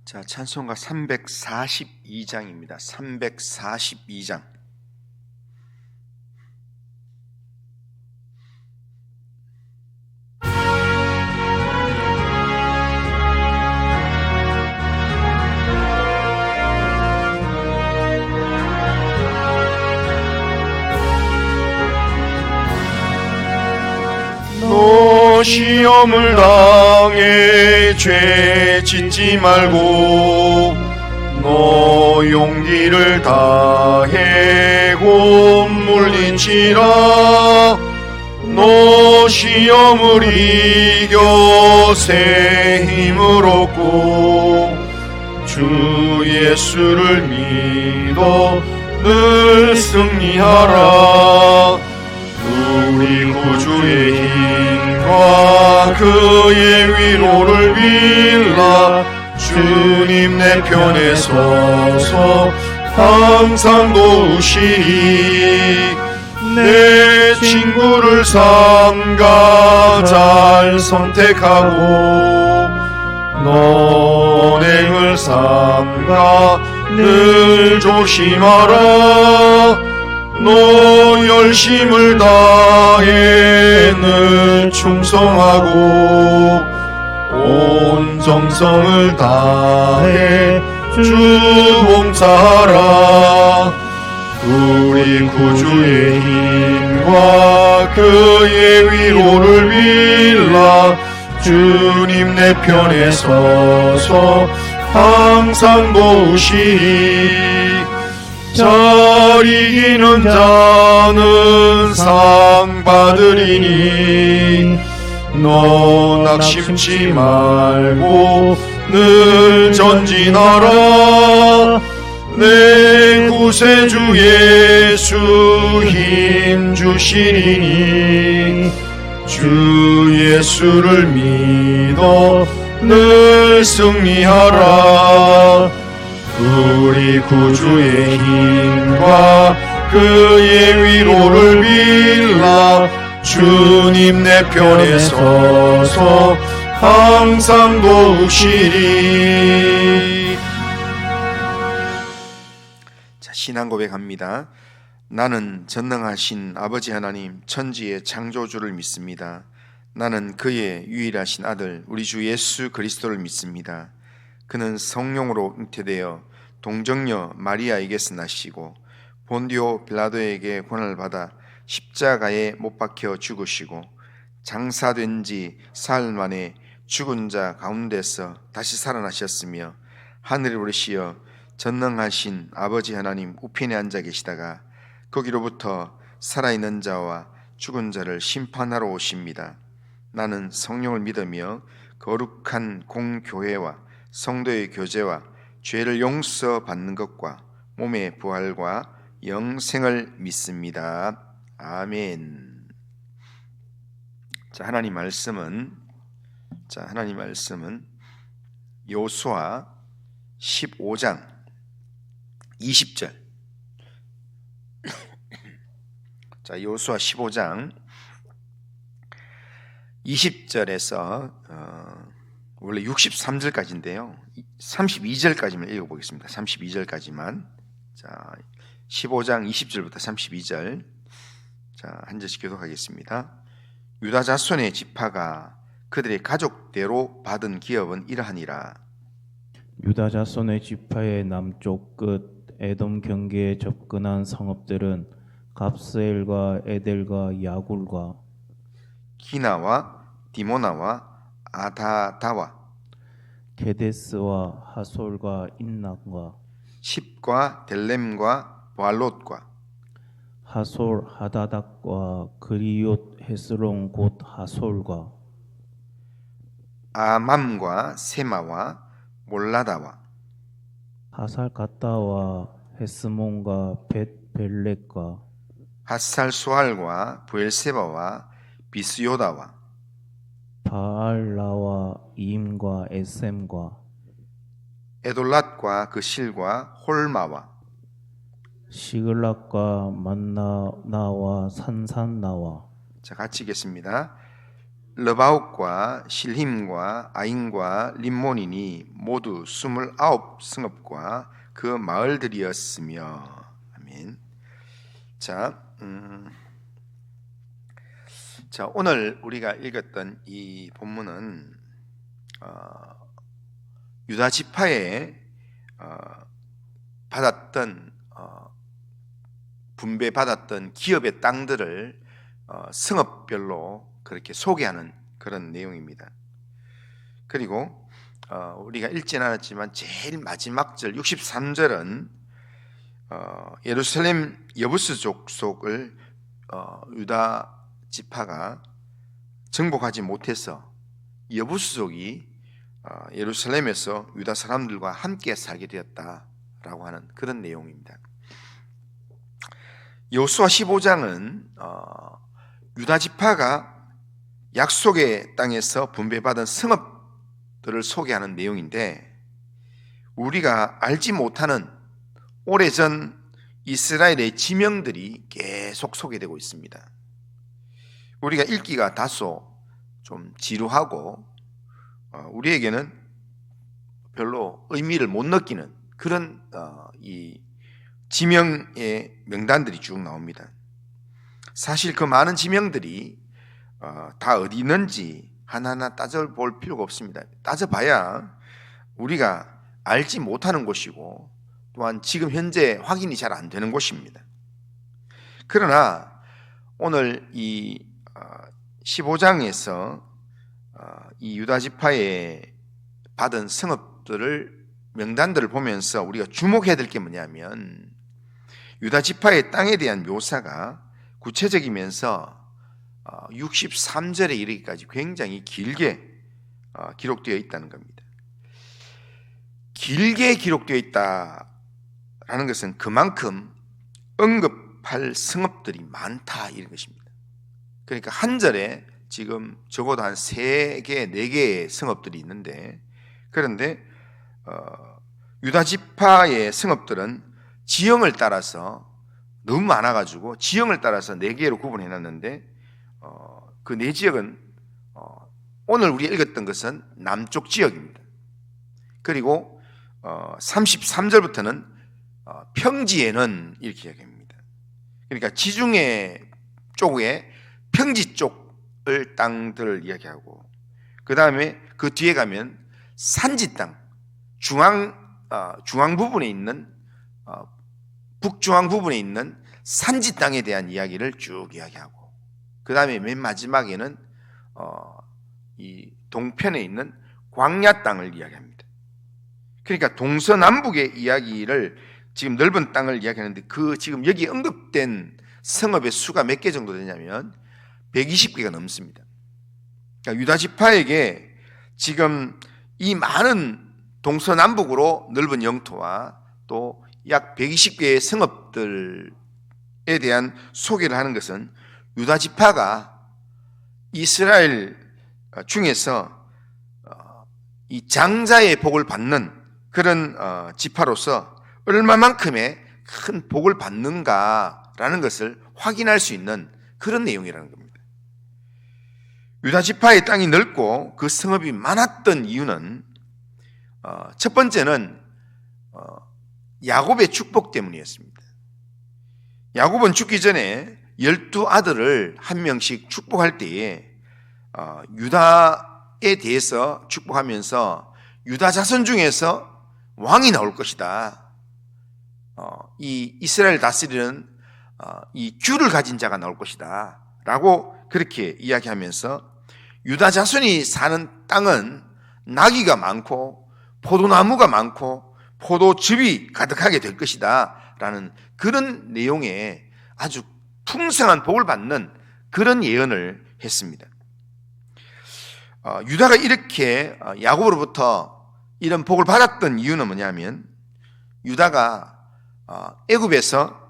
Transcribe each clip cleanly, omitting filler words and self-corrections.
자, 찬송가 342장입니다. 342장. 너 시험을 당해 죄 짓지 말고 너 용기를 다해 곧 물리치라. 너 시험을 이겨 새 힘을 얻고 주 예수를 믿어 늘 승리하라. 우리 구주의 힘과 그의 위로를 빌라. 주님 내 편에 서서 항상 도우시리. 내 친구를 삼가 잘 선택하고 너행을 삼가 늘 조심하라. 너 열심을 다해 늘 충성하고 온 정성을 다해 주 봉사하라. 우리 구주의 힘과 그의 위로를 빌라. 주님 내 편에 서서 항상 도우시리. 잘 이기는 자는 상 받으리니 너 낙심치 말고 늘 전진하라. 내 구세주 예수 힘 주시리니 주 예수를 믿어 늘 승리하라. 우리 구주의 힘과 그의 위로를 빌라. 주님 내 편에 서서 항상 도우시리. 자, 신앙 고백합니다. 나는 전능하신 아버지 하나님 천지의 창조주를 믿습니다. 나는 그의 유일하신 아들 우리 주 예수 그리스도를 믿습니다. 그는 성령으로 잉태되어 동정녀 마리아에게서 나시고 본디오 빌라도에게 고난을 받아 십자가에 못 박혀 죽으시고 장사된 지 사흘 만에 죽은 자 가운데서 다시 살아나셨으며 하늘에 오르시어 전능하신 아버지 하나님 우편에 앉아 계시다가 거기로부터 살아있는 자와 죽은 자를 심판하러 오십니다. 나는 성령을 믿으며 거룩한 공교회와 성도의 교제와 죄를 용서받는 것과 몸의 부활과 영생을 믿습니다. 아멘. 자, 하나님 말씀은 여호수아 15장 20절. 자, 여호수아 15장 20절에서 원래 63절까지인데요. 32절까지만 읽어보겠습니다. 32절까지만. 자, 15장 20절부터 32절. 자, 한 절씩 교독하겠습니다. 유다 자손의 지파가 그들의 가족대로 받은 기업은 이러하니라. 유다 자손의 지파의 남쪽 끝 에돔 경계에 접근한 성읍들은 갑스엘과 에델과 야굴과 기나와 디모나와 아다다와 게데스와 하솔과 인낙과 십과 델렘과 바롯과 하솔 하다닥과 그리옷 헤스론 곧 하솔과 아맘과 세마와 몰라다와 하살가따와 헤스몬과 벳벨렉과 핫살수알과 부엘세바와 비스요다와 바알라와 이임과 에셈과 에돌랏과 그 실과 홀마와 시글락과 만나나와 산산나와. 자, 같이 읽겠습니다. 르바욱과 실힘과 아인과 림몬이니 모두 29 성읍과 그 마을들이었으며. 아멘. 자, 오늘 우리가 읽었던 이 본문은 유다 지파에 받았던 분배받았던 기업의 땅들을 성읍별로 그렇게 소개하는 그런 내용입니다. 그리고 우리가 읽지는 않았지만 제일 마지막 절 63절은 예루살렘 여부스 족속을 유다 지파가 정복하지 못해서 여부스족이 예루살렘에서 유다 사람들과 함께 살게 되었다라고 하는 그런 내용입니다. 여호수아 15장은 유다 지파가 약속의 땅에서 분배받은 성읍들을 소개하는 내용인데, 우리가 알지 못하는 오래전 이스라엘의 지명들이 계속 소개되고 있습니다. 우리가 읽기가 다소 좀 지루하고 우리에게는 별로 의미를 못 느끼는 그런 이 지명의 명단들이 쭉 나옵니다. 사실 그 많은 지명들이 다 어디 있는지 하나하나 따져볼 필요가 없습니다. 따져봐야 우리가 알지 못하는 곳이고 또한 지금 현재 확인이 잘 안 되는 곳입니다. 그러나 오늘 이 15장에서 이 유다 지파에 받은 성읍들을 명단들을 보면서 우리가 주목해야 될 게 뭐냐면, 유다 지파의 땅에 대한 묘사가 구체적이면서 63절에 이르기까지 굉장히 길게 기록되어 있다는 겁니다. 길게 기록되어 있다라는 것은 그만큼 언급할 성읍들이 많다 이런 것입니다. 그러니까 한 절에 지금 적어도 한 3개, 4개의 성읍들이 있는데, 그런데 유다 지파의 성읍들은 지형을 따라서 너무 많아가지고 지형을 따라서 4개로 구분해놨는데, 그 4지역은 오늘 우리가 읽었던 것은 남쪽 지역입니다. 그리고 33절부터는 평지에는 이렇게 이야기합니다. 그러니까 지중해 쪽에 평지 쪽을 땅들을 이야기하고, 그 다음에 그 뒤에 가면 산지 땅, 중앙 부분에 있는 북중앙 부분에 있는 산지 땅에 대한 이야기를 쭉 이야기하고, 그 다음에 맨 마지막에는 이 동편에 있는 광야 땅을 이야기합니다. 그러니까 동서남북의 이야기를 지금 넓은 땅을 이야기하는데, 그 지금 여기 언급된 성읍의 수가 몇 개 정도 되냐면 120개가 넘습니다. 그러니까 유다 지파에게 지금 이 많은 동서남북으로 넓은 영토와 또 약 120개의 성읍들에 대한 소개를 하는 것은 유다 지파가 이스라엘 중에서 이 장자의 복을 받는 그런 지파로서 얼마만큼의 큰 복을 받는가라는 것을 확인할 수 있는 그런 내용이라는 겁니다. 유다 지파의 땅이 넓고 그 성읍이 많았던 이유는 첫 번째는 야곱의 축복 때문이었습니다. 야곱은 죽기 전에 12아들을 한 명씩 축복할 때에 유다에 대해서 축복하면서 유다 자손 중에서 왕이 나올 것이다, 이 이스라엘 다스리는 이 규를 가진 자가 나올 것이다 라고 그렇게 이야기하면서, 유다 자손이 사는 땅은 나귀가 많고 포도나무가 많고 포도즙이 가득하게 될 것이다 라는 그런 내용의 아주 풍성한 복을 받는 그런 예언을 했습니다. 유다가 이렇게 야곱으로부터 이런 복을 받았던 이유는 뭐냐면, 유다가 애굽에서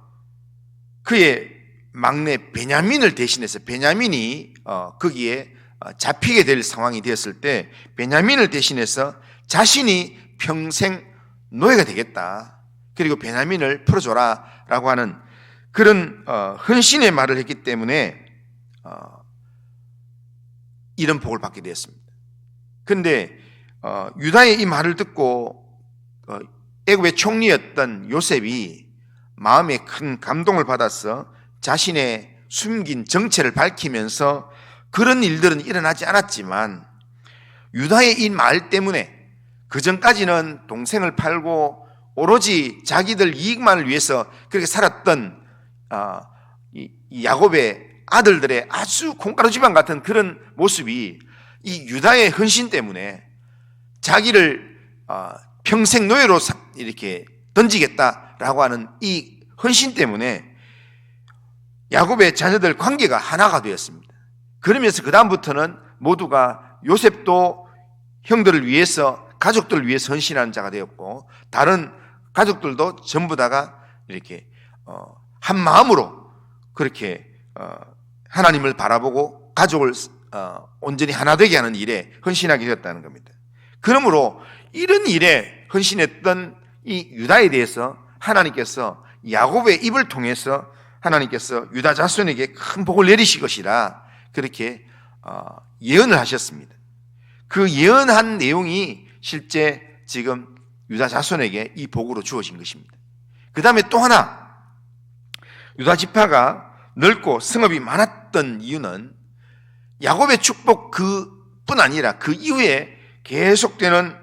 그의 막내 베냐민을 대신해서, 베냐민이 거기에 잡히게 될 상황이 되었을 때 베냐민을 대신해서 자신이 평생 노예가 되겠다, 그리고 베냐민을 풀어줘라 라고 하는 그런 헌신의 말을 했기 때문에 이런 복을 받게 되었습니다. 그런데 유다의 이 말을 듣고 애굽의 총리였던 요셉이 마음에 큰 감동을 받아서 자신의 숨긴 정체를 밝히면서 그런 일들은 일어나지 않았지만 유다의 이 말 때문에 그전까지는 동생을 팔고 오로지 자기들 이익만을 위해서 그렇게 살았던 이 야곱의 아들들의 아주 콩가루 집안 같은 그런 모습이 이 유다의 헌신 때문에 자기를 평생 노예로 이렇게 던지겠다라고 하는 이 헌신 때문에 야곱의 자녀들 관계가 하나가 되었습니다. 그러면서 그 다음부터는 모두가 요셉도 형들을 위해서 가족들을 위해서 헌신하는 자가 되었고 다른 가족들도 전부 다가 이렇게 한 마음으로 그렇게 하나님을 바라보고 가족을 온전히 하나 되게 하는 일에 헌신하게 되었다는 겁니다. 그러므로 이런 일에 헌신했던 이 유다에 대해서 하나님께서 야곱의 입을 통해서 하나님께서 유다 자손에게 큰 복을 내리실 것이라 그렇게 예언을 하셨습니다. 그 예언한 내용이 실제 지금 유다 자손에게 이 복으로 주어진 것입니다. 그 다음에 또 하나, 유다 지파가 넓고 성읍이 많았던 이유는 야곱의 축복 그뿐 아니라 그 이후에 계속되는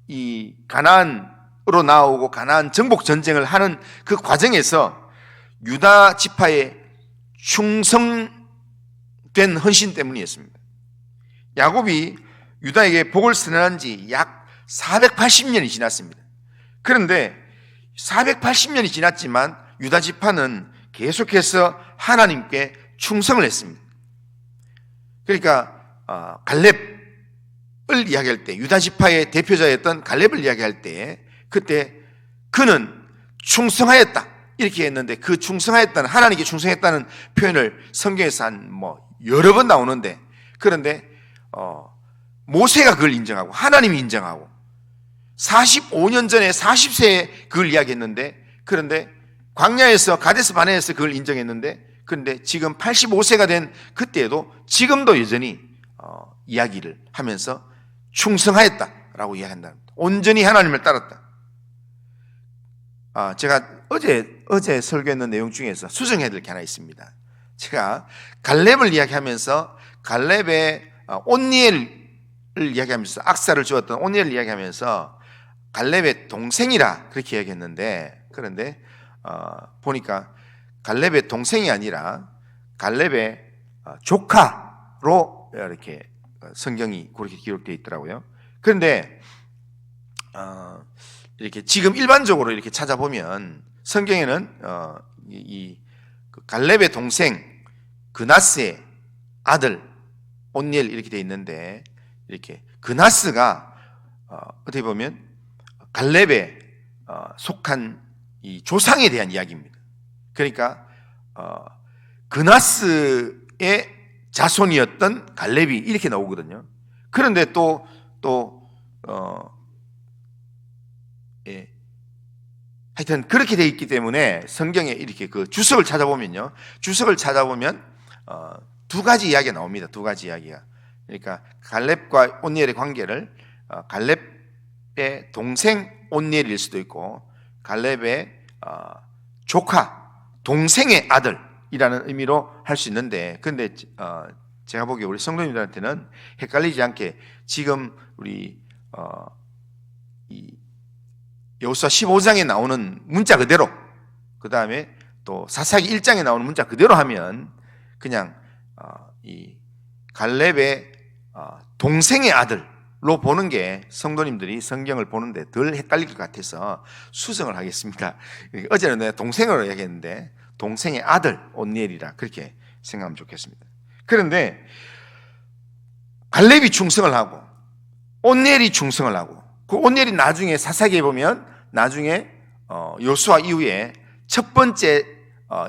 이 가나안으로 나오고 가나안 정복 전쟁을 하는 그 과정에서 유다 지파의 충성된 헌신 때문이었습니다. 야곱이 유다에게 복을 선언한 지 약 480년이 지났습니다. 그런데 480년이 지났지만 유다 지파는 계속해서 하나님께 충성을 했습니다. 그러니까 갈렙을 이야기할 때 유다 지파의 대표자였던 갈렙을 이야기할 때 그때 그는 충성하였다 이렇게 했는데 그 충성하였다는 하나님께 충성했다는 표현을 성경에서 한 여러 번 나오는데 그런데 모세가 그걸 인정하고 하나님이 인정하고 45년 전에 40세에 그걸 이야기했는데 그런데 광야에서 가데스 바네에서 그걸 인정했는데 그런데 지금 85세가 된 그때에도 지금도 여전히 이야기를 하면서 충성하였다라고 이야기한다. 온전히 하나님을 따랐다. 제가 어제 설교했는 내용 중에서 수정해야 될 게 하나 있습니다. 제가 갈렙을 이야기하면서 갈렙의 온니엘을 이야기하면서 악사를 주었던 온니엘을 이야기하면서 갈렙의 동생이라 그렇게 이야기했는데 그런데 보니까 갈렙의 동생이 아니라 갈렙의 조카로 이렇게 성경이 그렇게 기록되어 있더라고요. 그런데 이렇게 지금 일반적으로 이렇게 찾아보면 성경에는 이 갈렙의 동생 그나스의 아들 온니엘 이렇게 되어 있는데 이렇게 그나스가 어떻게 보면 갈렙에 속한 이 조상에 대한 이야기입니다. 그러니까 그나스의 자손이었던 갈렙이 이렇게 나오거든요. 그런데 하여튼 그렇게 되어 있기 때문에 성경에 이렇게 그 주석을 찾아보면요, 주석을 찾아보면 두 가지 이야기가 나옵니다. 두 가지 이야기가. 그러니까 갈렙과 온니엘의 관계를 갈렙의 동생 온니엘일 수도 있고 갈렙의 조카 동생의 아들이라는 의미로 할 수 있는데, 근데 제가 보기에 우리 성도님들한테는 헷갈리지 않게 지금 우리 이 여호수아 15장에 나오는 문자 그대로, 그 다음에 또 사사기 1장에 나오는 문자 그대로 하면 그냥 이 갈렙의 동생의 아들로 보는 게 성도님들이 성경을 보는데 덜 헷갈릴 것 같아서 수정을 하겠습니다. 어제는 내가 동생으로 얘기했는데 동생의 아들 온니엘이라 그렇게 생각하면 좋겠습니다. 그런데 갈렙이 충성을 하고 온니엘이 충성을 하고 그 온니엘이 나중에 사사기에 보면 나중에 여호수아 이후에 첫 번째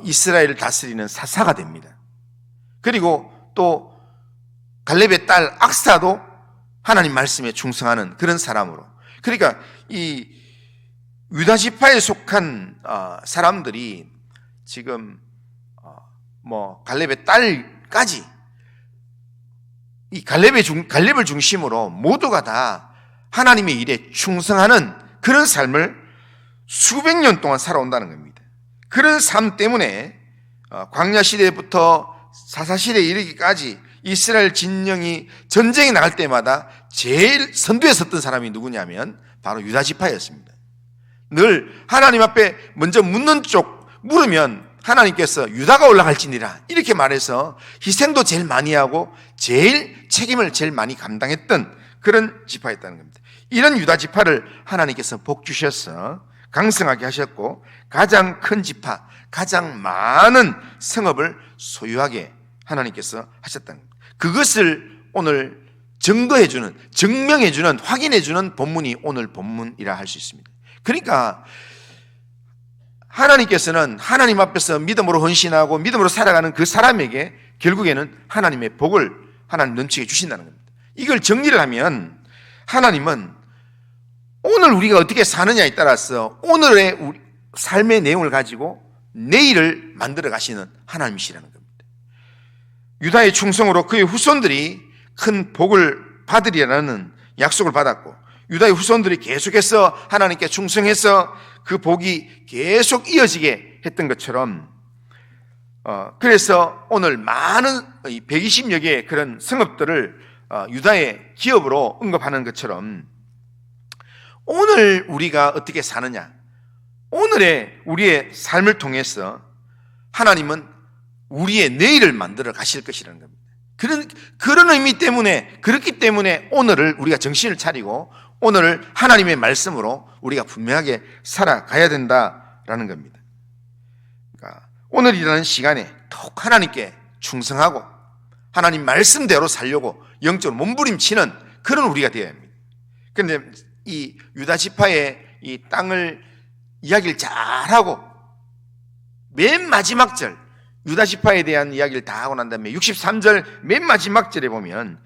이스라엘을 다스리는 사사가 됩니다. 그리고 또 갈렙의 딸 악사도 하나님 말씀에 충성하는 그런 사람으로, 그러니까 이 유다 지파에 속한 사람들이 지금 갈렙의 딸까지 이 갈렙을 중심으로 모두가 다 하나님의 일에 충성하는 그런 삶을 수백 년 동안 살아온다는 겁니다. 그런 삶 때문에 광야 시대부터 사사 시대에 이르기까지 이스라엘 진영이 전쟁에 나갈 때마다 제일 선두에 섰던 사람이 누구냐면 바로 유다 지파였습니다. 늘 하나님 앞에 먼저 물으면 하나님께서 유다가 올라갈지니라 이렇게 말해서 희생도 제일 많이 하고 책임을 제일 많이 감당했던 그런 지파였다는 겁니다. 이런 유다 지파를 하나님께서 복 주셔서 강성하게 하셨고 가장 큰 지파, 가장 많은 성읍을 소유하게 하나님께서 하셨다는 겁니다. 그것을 오늘 증명해주는, 확인해주는 본문이 오늘 본문이라 할 수 있습니다. 그러니까 하나님께서는 하나님 앞에서 믿음으로 헌신하고 믿음으로 살아가는 그 사람에게 결국에는 하나님의 복을 하나님 넘치게 주신다는 겁니다. 이걸 정리를 하면 하나님은 오늘 우리가 어떻게 사느냐에 따라서 오늘의 우리 삶의 내용을 가지고 내일을 만들어 가시는 하나님이시라는 겁니다. 유다의 충성으로 그의 후손들이 큰 복을 받으리라는 약속을 받았고 유다의 후손들이 계속해서 하나님께 충성해서 그 복이 계속 이어지게 했던 것처럼 그래서 오늘 많은 120여 개의 그런 성읍들을 유다의 기업으로 언급하는 것처럼 오늘 우리가 어떻게 사느냐, 오늘의 우리의 삶을 통해서 하나님은 우리의 내일을 만들어 가실 것이라는 겁니다. 그런 의미 때문에, 그렇기 때문에 오늘을 우리가 정신을 차리고 오늘을 하나님의 말씀으로 우리가 분명하게 살아가야 된다라는 겁니다. 그러니까 오늘이라는 시간에 톡 하나님께 충성하고 하나님 말씀대로 살려고 영적으로 몸부림치는 그런 우리가 되어야 합니다. 그런데 이 유다 지파의 이 땅을 이야기를 잘하고 맨 마지막 절 유다 지파에 대한 이야기를 다 하고 난 다음에 63절 맨 마지막 절에 보면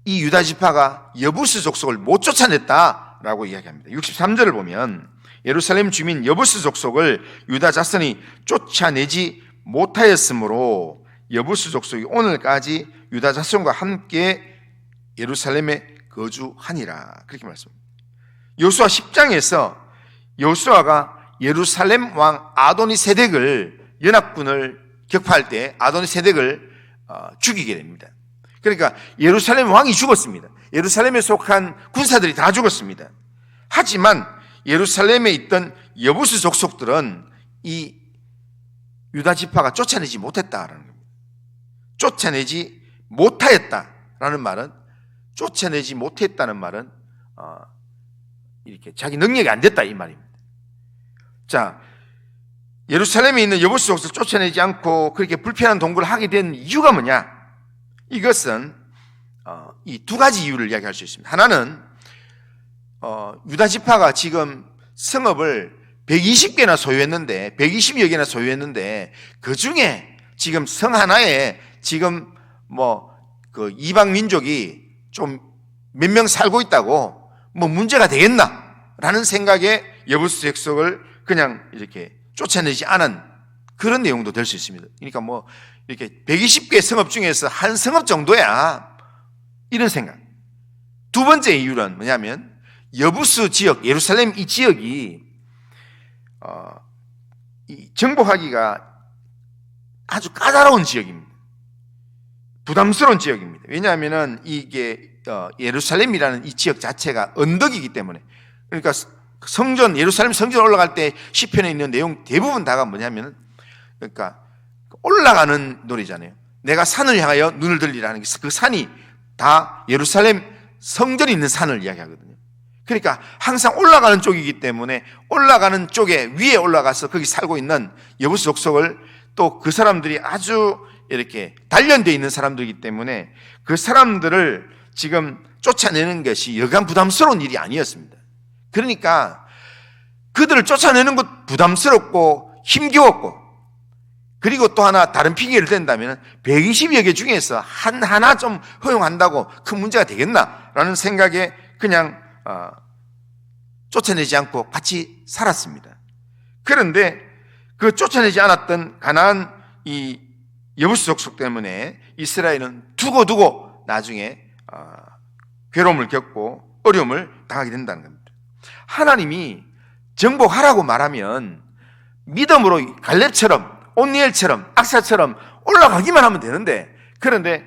이 유다 지파가 여부스 족속을 못 쫓아냈다라고 이야기합니다. 63절을 보면 예루살렘 주민 여부스 족속을 유다 자손이 쫓아내지 못하였으므로 여부스 족속이 오늘까지 유다 자손과 함께 예루살렘에 거주하니라 그렇게 말씀합니다. 여호수아 10장에서 여호수아가 예루살렘 왕 아도니세덱을 연합군을 격파할 때 아도니세덱을 죽이게 됩니다. 그러니까 예루살렘 왕이 죽었습니다. 예루살렘에 속한 군사들이 다 죽었습니다. 하지만 예루살렘에 있던 여부스 족속들은 이 유다 지파가 쫓아내지 못했다라는 겁니다. 쫓아내지 못하였다라는 말은 쫓아내지 못했다는 말은 이렇게 자기 능력이 안 됐다 이 말입니다. 자, 예루살렘에 있는 여부스 족속을 쫓아내지 않고 그렇게 불편한 동거를 하게 된 이유가 뭐냐? 이것은 이 두 가지 이유를 이야기할 수 있습니다. 하나는 유다 지파가 지금 성읍을 120개나 소유했는데 120여 개나 소유했는데 그 중에 지금 성 하나에 지금 그 이방 민족이 좀 몇 명 살고 있다고 문제가 되겠나라는 생각에 여부스 족속을 그냥 이렇게 쫓아내지 않은 그런 내용도 될 수 있습니다. 그러니까 이렇게 120개 성읍 중에서 한 성읍 정도야 이런 생각. 두 번째 이유는 뭐냐면 여부스 지역, 예루살렘 이 지역이 정복하기가 아주 까다로운 지역입니다. 부담스러운 지역입니다. 왜냐하면은 이게 예루살렘이라는 이 지역 자체가 언덕이기 때문에 그러니까 성전, 예루살렘 성전 올라갈 때 시편에 있는 내용 대부분 다가 뭐냐면 그러니까 올라가는 노래잖아요. 내가 산을 향하여 눈을 들리라는 게 그 산이 다 예루살렘 성전이 있는 산을 이야기하거든요. 그러니까 항상 올라가는 쪽이기 때문에 올라가는 쪽에 위에 올라가서 거기 살고 있는 여부스 족속을 또 그 사람들이 아주 이렇게 단련되어 있는 사람들이기 때문에 그 사람들을 지금 쫓아내는 것이 여간 부담스러운 일이 아니었습니다. 그러니까 그들을 쫓아내는 것 부담스럽고 힘겨웠고 그리고 또 하나 다른 핑계를 댄다면 120여 개 중에서 하나 좀 허용한다고 큰 문제가 되겠나라는 생각에 그냥 쫓아내지 않고 같이 살았습니다. 그런데 그 쫓아내지 않았던 가나안 이 여부스 족속 때문에 이스라엘은 두고두고 나중에 괴로움을 겪고 어려움을 당하게 된다는 겁니다. 하나님이 정복하라고 말하면 믿음으로 갈렙처럼 온니엘처럼 악사처럼 올라가기만 하면 되는데, 그런데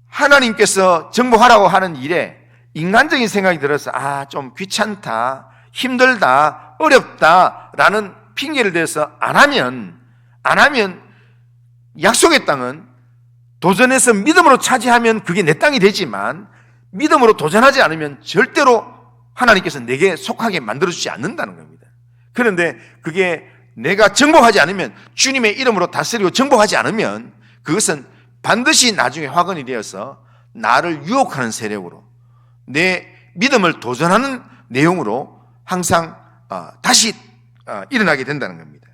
하나님께서 정복하라고 하는 일에 인간적인 생각이 들어서 좀 귀찮다, 힘들다, 어렵다라는 핑계를 대서 안 하면 약속의 땅은 도전해서 믿음으로 차지하면 그게 내 땅이 되지만, 믿음으로 도전하지 않으면 절대로 하나님께서 내게 속하게 만들어주지 않는다는 겁니다. 그런데 그게 내가 정복하지 않으면, 주님의 이름으로 다스리고 정복하지 않으면 그것은 반드시 나중에 화근이 되어서 나를 유혹하는 세력으로, 내 믿음을 도전하는 내용으로 항상 다시 일어나게 된다는 겁니다.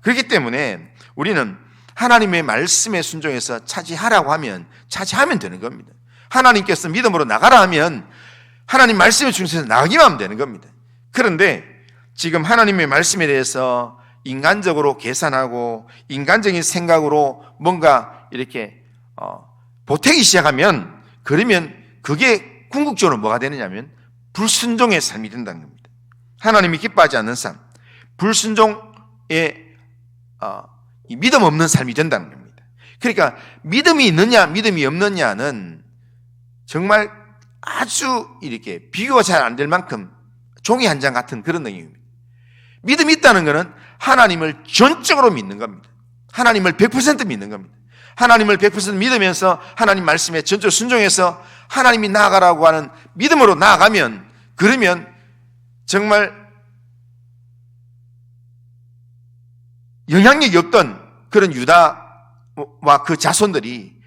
그렇기 때문에 우리는 하나님의 말씀에 순종해서 차지하라고 하면 차지하면 되는 겁니다. 하나님께서 믿음으로 나가라 하면 하나님 말씀에 충실해서 나가기만 하면 되는 겁니다. 그런데 지금 하나님의 말씀에 대해서 인간적으로 계산하고 인간적인 생각으로 뭔가 이렇게 보태기 시작하면, 그러면 그게 궁극적으로 뭐가 되느냐면 불순종의 삶이 된다는 겁니다. 하나님이 기뻐하지 않는 삶, 불순종의 믿음 없는 삶이 된다는 겁니다. 그러니까 믿음이 있느냐 믿음이 없느냐는 정말 아주 이렇게 비교가 잘 안 될 만큼 종이 한 장 같은 그런 내용입니다. 믿음이 있다는 것은 하나님을 전적으로 믿는 겁니다. 하나님을 100% 믿는 겁니다. 하나님을 100% 믿으면서 하나님 말씀에 전적으로 순종해서 하나님이 나아가라고 하는 믿음으로 나아가면, 그러면 정말 영향력이 없던 그런 유다와 그 자손들이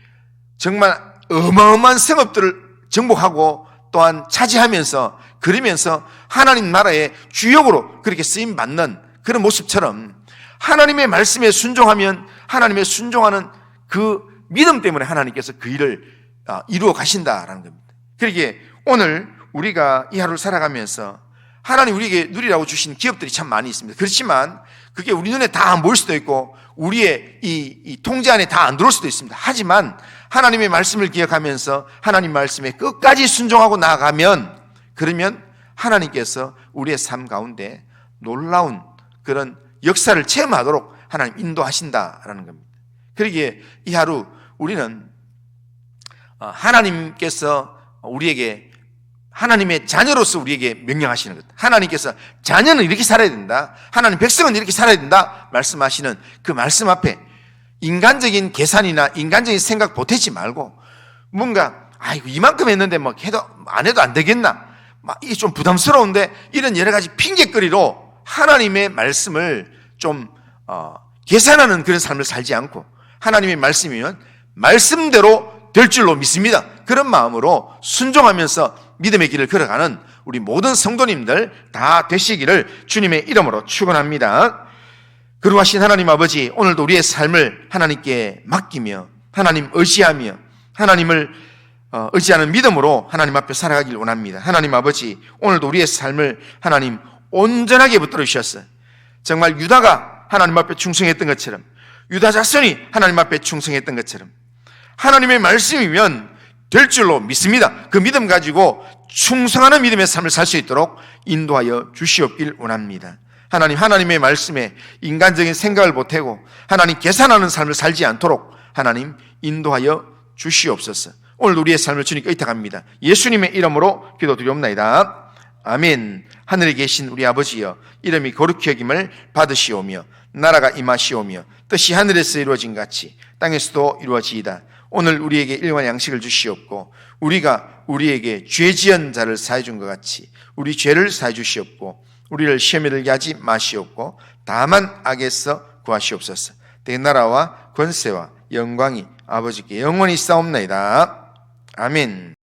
정말 어마어마한 성읍들을 정복하고 또한 차지하면서, 그러면서 하나님 나라의 주역으로 그렇게 쓰임받는 그런 모습처럼, 하나님의 말씀에 순종하면 하나님의 순종하는 그 믿음 때문에 하나님께서 그 일을 이루어 가신다라는 겁니다. 그러기에 오늘 우리가 이 하루를 살아가면서 하나님 우리에게 누리라고 주신 기업들이 참 많이 있습니다. 그렇지만 그게 우리 눈에 다 안 보일 수도 있고 우리의 이 통제 안에 다 안 들어올 수도 있습니다. 하지만 하나님의 말씀을 기억하면서 하나님 말씀에 끝까지 순종하고 나아가면, 그러면 하나님께서 우리의 삶 가운데 놀라운 그런 역사를 체험하도록 하나님 인도하신다라는 겁니다. 그러기에 이 하루 우리는 하나님께서 우리에게, 하나님의 자녀로서 우리에게 명령하시는 것, 하나님께서 자녀는 이렇게 살아야 된다, 하나님 백성은 이렇게 살아야 된다 말씀하시는 그 말씀 앞에 인간적인 계산이나 인간적인 생각 보태지 말고, 뭔가 이만큼 했는데 뭐 해도 안 해도 안 되겠나, 이게 좀 부담스러운데, 이런 여러 가지 핑계거리로 하나님의 말씀을 좀 계산하는 그런 삶을 살지 않고, 하나님의 말씀이면 말씀대로 될 줄로 믿습니다, 그런 마음으로 순종하면서 믿음의 길을 걸어가는 우리 모든 성도님들 다 되시기를 주님의 이름으로 축원합니다. 거룩하신 하나님 아버지, 오늘도 우리의 삶을 하나님께 맡기며 하나님 의지하며 하나님을 의지하는 믿음으로 하나님 앞에 살아가길 원합니다. 하나님 아버지, 오늘도 우리의 삶을 하나님 온전하게 붙들어 주셨어요. 정말 유다가 하나님 앞에 충성했던 것처럼, 유다 자손이 하나님 앞에 충성했던 것처럼 하나님의 말씀이면 될 줄로 믿습니다. 그 믿음 가지고 충성하는 믿음의 삶을 살 수 있도록 인도하여 주시옵길 원합니다. 하나님, 하나님의 말씀에 인간적인 생각을 보태고 하나님 계산하는 삶을 살지 않도록 하나님 인도하여 주시옵소서. 오늘 우리의 삶을 주님께 의탁합니다. 예수님의 이름으로 기도드리옵나이다. 아멘. 하늘에 계신 우리 아버지여, 이름이 거룩히 여김을 받으시오며 나라가 임하시오며 뜻이 하늘에서 이루어진 같이 땅에서도 이루어지이다. 오늘 우리에게 일용할 양식을 주시옵고 우리가 우리에게 죄 지은 자를 사해 준 것 같이 우리 죄를 사해 주시옵고 우리를 시험에 들게 하지 마시옵고 다만 악에서 구하시옵소서. 내 나라와 권세와 영광이 아버지께 영원히 있사옵나이다. 아멘.